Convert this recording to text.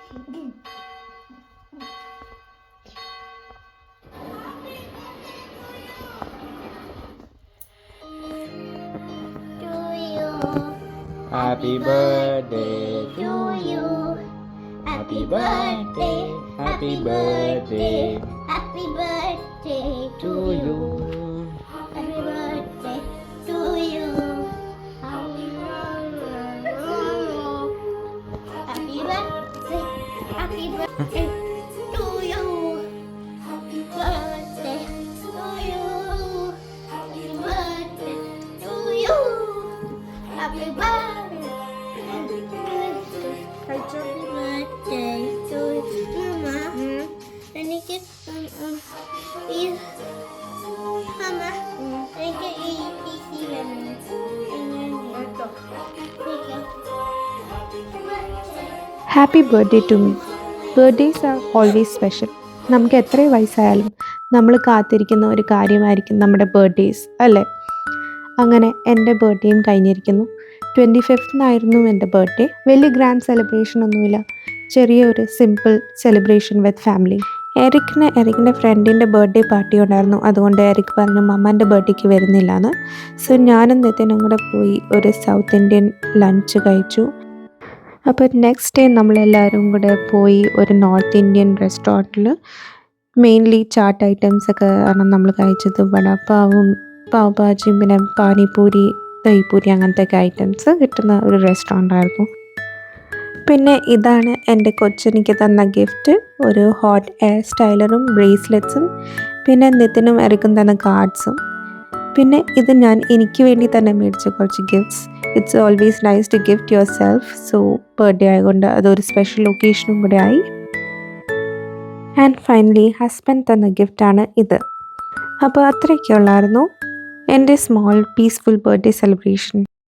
Happy birthday to you. Happy birthday, happy birthday, happy birthday to you. Happy birthday to you. Happy birthday, happy birthday to you. Happy birthday to you. Happy birthday to you. Happy birthday. Happy birthday to Mama. എനിക്ക് ഈ അമ്മ എനിക്ക് ഈ PC വേണം. Happy birthday to me. Birthdays are always special. നമുക്ക് എത്ര വയസ്സായാലും നമ്മൾ കാത്തിരിക്കുന്ന ഒരു കാര്യമായിരിക്കും നമ്മുടെ ബർത്ത്ഡേസ് അല്ലേ? അങ്ങനെ എൻ്റെ ബർത്ത്ഡേയും കഴിഞ്ഞിരിക്കുന്നു. 25th എൻ്റെ ബർത്ത്ഡേ. വലിയ ഗ്രാൻഡ് സെലിബ്രേഷൻ ഒന്നുമില്ല, ചെറിയൊരു സിമ്പിൾ സെലിബ്രേഷൻ വിത്ത് ഫാമിലി. എറിക്കിൻ്റെ ഫ്രണ്ടിൻ്റെ ബർത്ത്ഡേ പാർട്ടി ഉണ്ടായിരുന്നു. അതുകൊണ്ട് എറിക് പറഞ്ഞു മമ്മൻ്റെ ബർത്ത്ഡേക്ക് വരുന്നില്ല എന്ന്. സോ ഞാനും നിതിനും കൂടെ പോയി ഒരു സൗത്ത് ഇന്ത്യൻ ലഞ്ച് കഴിച്ചു. അപ്പോൾ നെക്സ്റ്റ് ഡേ നമ്മളെല്ലാവരും കൂടെ പോയി ഒരു നോർത്ത് ഇന്ത്യൻ റെസ്റ്റോറൻറ്റിൽ മെയിൻലി ചാട്ട് ഐറ്റംസ് ഒക്കെ ആണ് നമ്മൾ കഴിച്ചത്. വടപ്പാവും പാവ് ഭാജിയും പിന്നെ പാനിപൂരി ദഹിപൂരി അങ്ങനത്തെ ഒക്കെ ഐറ്റംസ് കിട്ടുന്ന ഒരു റെസ്റ്റോറൻ്റ് ആയിരുന്നു. പിന്നെ ഇതാണ് എൻ്റെ കൊച്ചെനിക്ക് തന്ന ഗിഫ്റ്റ്, ഒരു ഹോട്ട് എയർ സ്റ്റൈലറും ബ്രേസ്ലെറ്റ്സും പിന്നെ നിതിനും എറിക്കും തന്ന കാർഡ്സും. പിന്നെ ഇത് ഞാൻ എനിക്ക് വേണ്ടി തന്നെ മേടിച്ച കുറച്ച് gifts. It's always nice to gift yourself. So birthday ആയതുകൊണ്ട് അതൊരു സ്പെഷ്യൽ ഒക്കേഷനും കൂടെ ആയി. ആൻഡ് ഫൈനലി ഹസ്ബൻഡ് തന്ന ഗിഫ്റ്റാണ് ഇത്. അപ്പോൾ അത്രയൊക്കെ ഉള്ളായിരുന്നു എൻ്റെ സ്മോൾ പീസ്ഫുൾ ബർത്ത്ഡേ സെലിബ്രേഷൻ.